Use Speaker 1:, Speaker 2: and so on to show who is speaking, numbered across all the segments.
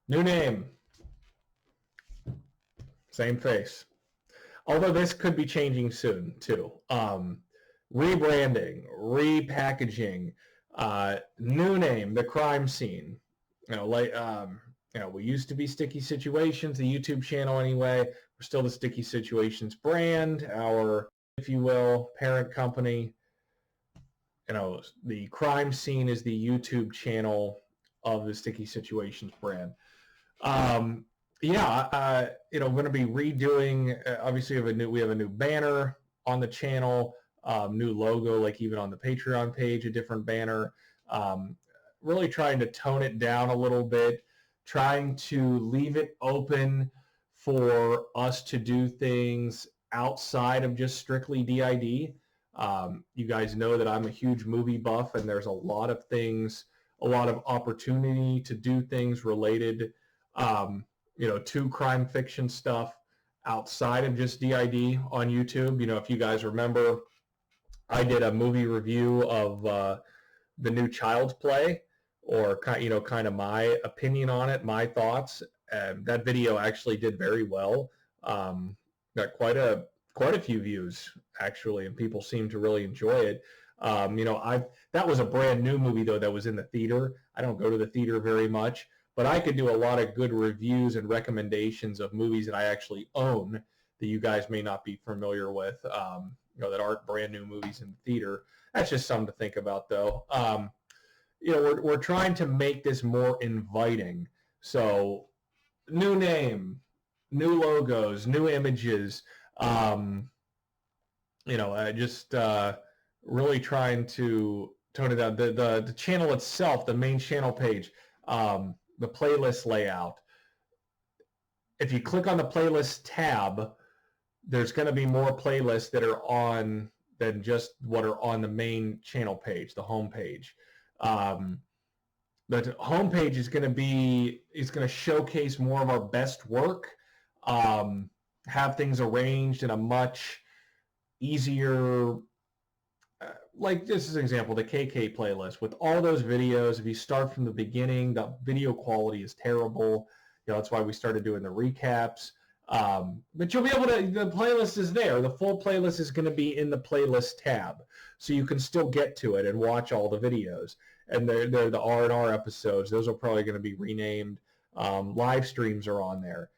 Speaker 1: New name, same face. Although this could be changing soon too. Rebranding, repackaging, new name, the crime scene. We used to be Sticky Situations, the YouTube channel anyway. We're still the Sticky Situations brand, our, if you will, parent company. The crime scene is the YouTube channel of the Sticky Situations brand. Going to be redoing. Obviously, we have a new banner on the channel, new logo, like even on the Patreon page, a different banner. Really trying to tone it down a little bit, trying to leave it open for us to do things outside of just strictly DID. You guys know that I'm a huge movie buff, and there's a lot of things, a lot of opportunity to do things related to crime fiction stuff outside of just DID on YouTube. If you guys remember, I did a movie review of the new Child's Play, or kind of my opinion on it, my thoughts. And that video actually did very well. Got quite a few views actually, and people seem to really enjoy it. That was a brand new movie though that was in the theater. I don't go to the theater very much, but I could do a lot of good reviews and recommendations of movies that I actually own that you guys may not be familiar with, that aren't brand new movies in the theater. That's just something to think about, though. We're trying to make this more inviting. So, new name, new logos, new images. Just really trying to tone it down. The channel itself, the main channel page. The playlist layout. If you click on the playlist tab, there's going to be more playlists that are on than just what are on the main channel page, the home page. The home page is going to showcase more of our best work, have things arranged in a much easier, like this is an example, the KK playlist with all those videos. If you start from the beginning, the video quality is terrible. That's why we started doing the recaps. But you'll be able to, the playlist is there. The full playlist is going to be in the playlist tab. So you can still get to it and watch all the videos. And they're the R&R episodes. Those are probably going to be renamed. Live streams are on there.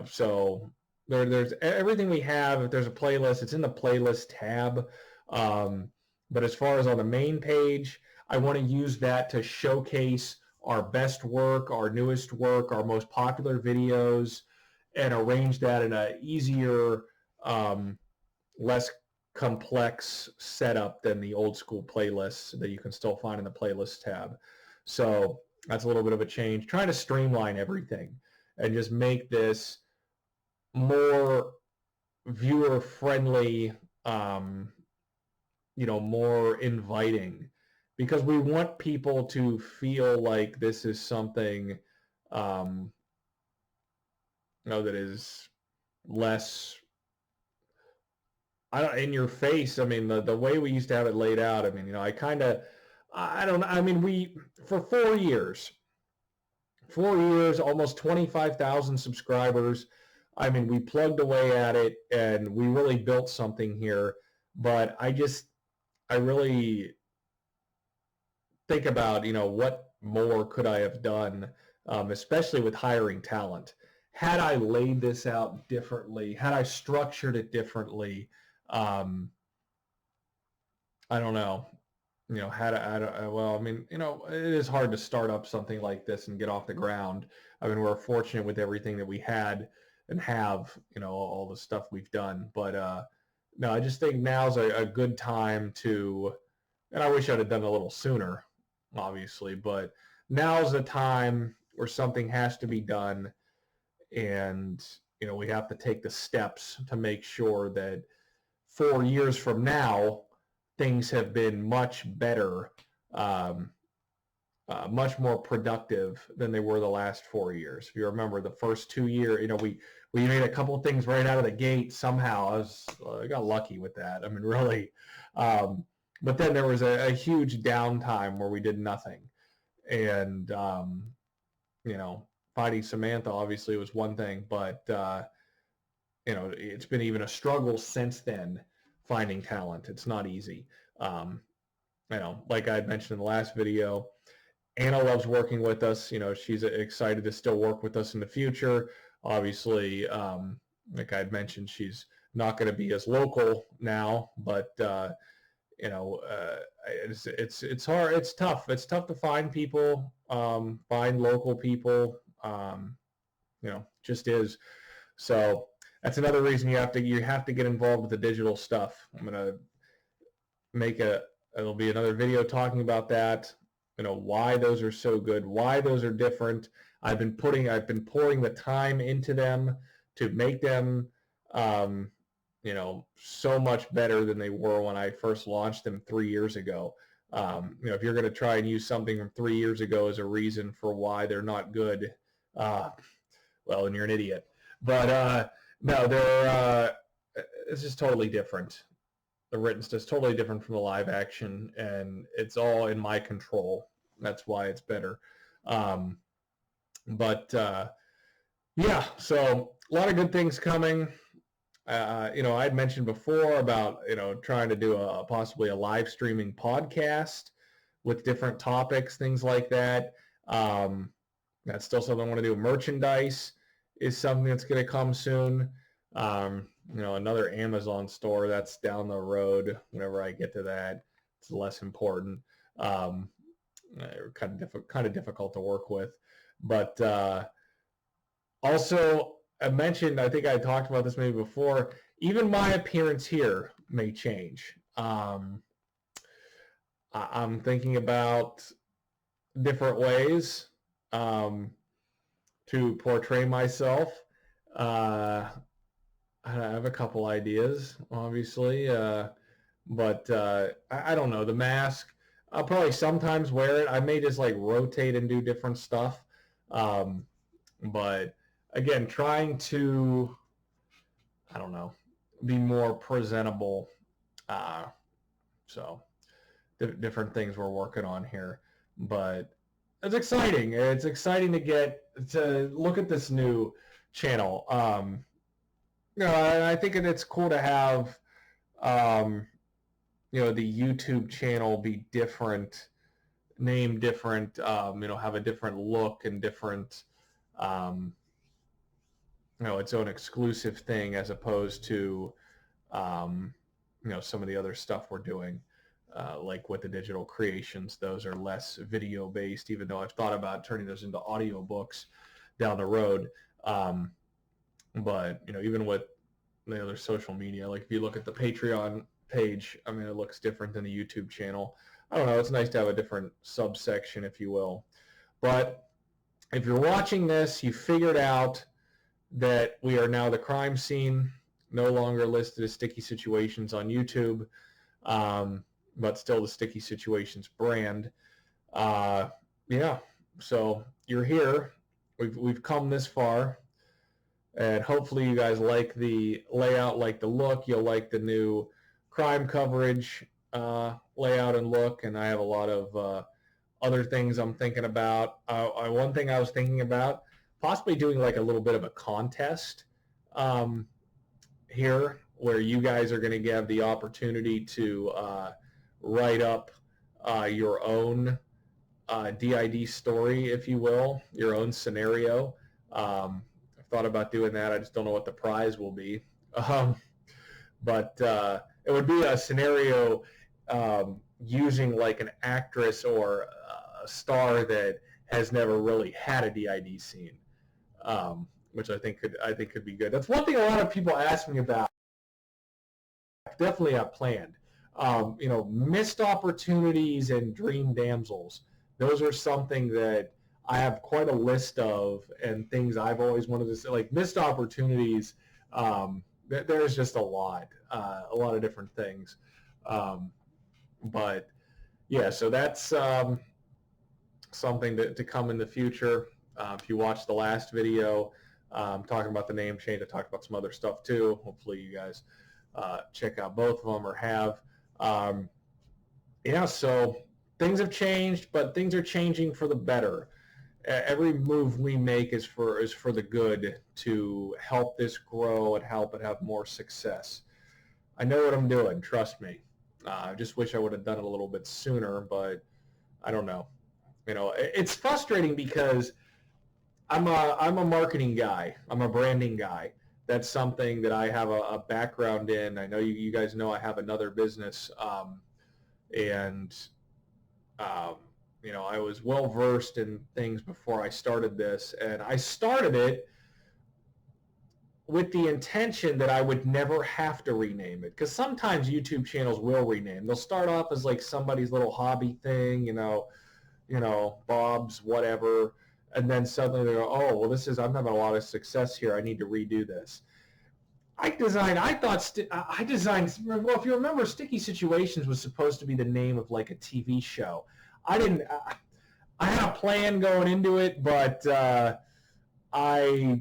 Speaker 1: So there's everything we have. If there's a playlist, it's in the playlist tab. But as far as on the main page, I want to use that to showcase our best work, our newest work, our most popular videos, and arrange that in a easier, less complex setup than the old school playlists that you can still find in the playlist tab. So that's a little bit of a change. Trying to streamline everything and just make this more viewer friendly, more inviting, because we want people to feel like this is something that is less in your face. I mean, the way we used to have it laid out, we for 4 years, almost 25,000 subscribers. We plugged away at it and we really built something here. But I really think about, what more could I have done, especially with hiring talent. Had I laid this out differently, had I structured it differently, I don't know. It is hard to start up something like this and get off the ground. We're fortunate with everything that we had and have, all the stuff we've done. But no, I just think now's a good time to, and I wish I'd have done it a little sooner, obviously, but now's the time where something has to be done. And, we have to take the steps to make sure that 4 years from now, things have been much better, much more productive than they were the last 4 years. If you remember the first 2 years, we made a couple of things right out of the gate. Somehow I got lucky with that. Really. But then there was a huge downtime where we did nothing. and you know, finding Samantha obviously was one thing, but you know, it's been even a struggle since then finding talent. It's not easy. Um, you know, like I mentioned in the last video, Anna loves working with us. You know, she's excited to still work with us in the future. Obviously, like I mentioned, she's not going to be as local now, but you know, it's hard. It's tough. It's tough to find people, find local people. You know, just is. So that's another reason you have to get involved with the digital stuff. I'm gonna make it'll be another video talking about that. You know, why those are so good, why those are different. I've been pouring the time into them to make them you know, so much better than they were when I first launched them 3 years ago. You know, if you're going to try and use something from 3 years ago as a reason for why they're not good, well, then you're an idiot. But no, it's just totally different. The written stuff is totally different from the live action, and it's all in my control. That's why it's better. But yeah, so a lot of good things coming. You know, I'd mentioned before about, you know, trying to do possibly a live streaming podcast with different topics, things like that. That's still something I want to do. Merchandise is something that's going to come soon. You know, another Amazon store that's down the road. Whenever I get to that, it's less important. Kind of difficult to work with, but also I mentioned, I think I talked about this maybe before, even my appearance here may change. I'm thinking about different ways to portray myself. I have a couple ideas, obviously, but I don't know. The mask, I'll probably sometimes wear it. I may just like rotate and do different stuff. But again, trying to, I don't know, be more presentable. So different things we're working on here, but it's exciting. It's exciting to look at this new channel. You know, I think it's cool to have, you know, the YouTube channel be different, named different, you know, have a different look and different, you know, its own exclusive thing as opposed to, you know, some of the other stuff we're doing, like with the digital creations. Those are less video based, even though I've thought about turning those into audio books down the road. But, you know, even with the other social media, like if you look at the Patreon page, I mean, it looks different than the YouTube channel. I don't know. It's nice to have a different subsection, if you will. But if you're watching this, you figured out that we are now the crime scene, no longer listed as Sticky Situations on YouTube, but still the Sticky Situations brand. Yeah, so you're here. We've come this far, and hopefully you guys like the layout, like the look. You'll like the new crime coverage layout and look, and I have a lot of other things I'm thinking about. One thing I was thinking about, possibly doing like a little bit of a contest here, where you guys are going to have the opportunity to write up your own DID story, if you will, your own scenario. I've thought about doing that. I just don't know what the prize will be. But it would be a scenario using like an actress or a star that has never really had a DID scene, which I think could be good. That's one thing a lot of people ask me about. Definitely have planned. You know, missed opportunities and dream damsels. Those are something that I have quite a list of, and things I've always wanted to say. Like missed opportunities, there's just a lot of different things. But yeah, so that's something to come in the future. If you watched the last video talking about the name change, I talked about some other stuff too. Hopefully you guys check out both of them or have. Yeah, so things have changed, but things are changing for the better. Every move we make is for the good, to help this grow and help it have more success. I know what I'm doing. Trust me. I just wish I would have done it a little bit sooner, but I don't know. It's frustrating because I'm a marketing guy. I'm a branding guy. That's something that I have a background in. I know you guys know I have another business, and um, I was well versed in things before I started this, and I started it with the intention that I would never have to rename it. Because sometimes YouTube channels will rename. They'll start off as like somebody's little hobby thing, Bob's whatever, and then suddenly they go, oh, well, I'm having a lot of success here. I need to redo this. I designed. Well, if you remember, Sticky Situations was supposed to be the name of like a TV show. I didn't. I had a plan going into it, but I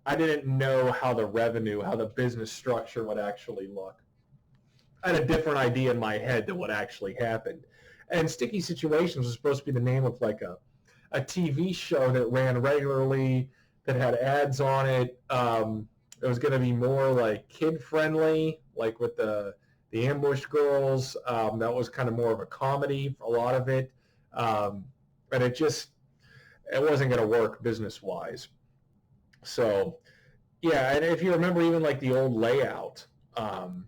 Speaker 1: I didn't know how the business structure would actually look. I had a different idea in my head than what actually happened. And Sticky Situations was supposed to be the name of like a TV show that ran regularly, that had ads on it. It was going to be more like kid friendly, like with the Ambush Girls. That was kind of more of a comedy, a lot of it. And it wasn't going to work business wise. So yeah, and if you remember even like the old layout, I'll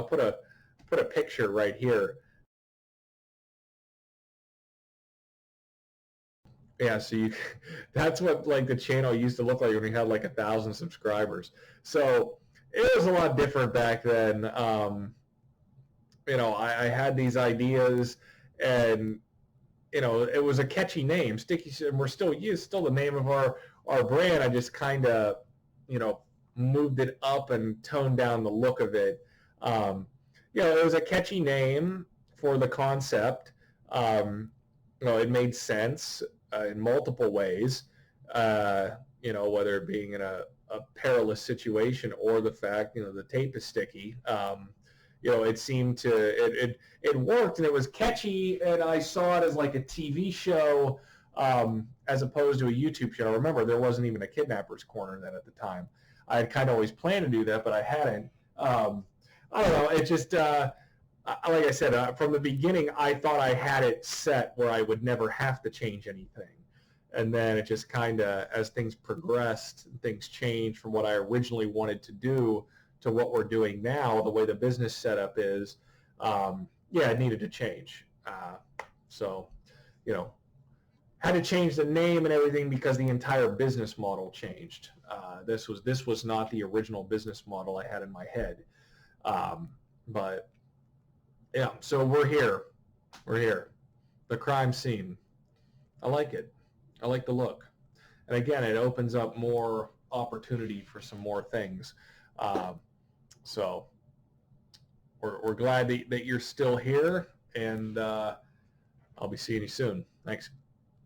Speaker 1: put a picture right here. Yeah, that's what like the channel used to look like when we had like 1,000 subscribers. So it was a lot different back then. I had these ideas, and it was a catchy name, Sticky, and we're still the name of our brand. I just kind of, moved it up and toned down the look of it. It was a catchy name for the concept. It made sense in multiple ways. Whether it being in a perilous situation or the fact, the tape is sticky. It seemed it worked, and it was catchy, and I saw it as like a TV show, as opposed to a YouTube channel. Remember, there wasn't even a Kidnappers Corner then at the time. I had kind of always planned to do that, but I hadn't. I don't know. It just, like I said, from the beginning, I thought I had it set where I would never have to change anything. And then it just kind of, as things progressed, things changed from what I originally wanted to do to what we're doing now, the way the business setup is. It needed to change. So, had to change the name and everything because the entire business model changed. This was not the original business model I had in my head. But yeah, so we're here. We're here. The crime scene. I like it. I like the look. And again, it opens up more opportunity for some more things. So we're glad that you're still here, and I'll be seeing you soon. Thanks.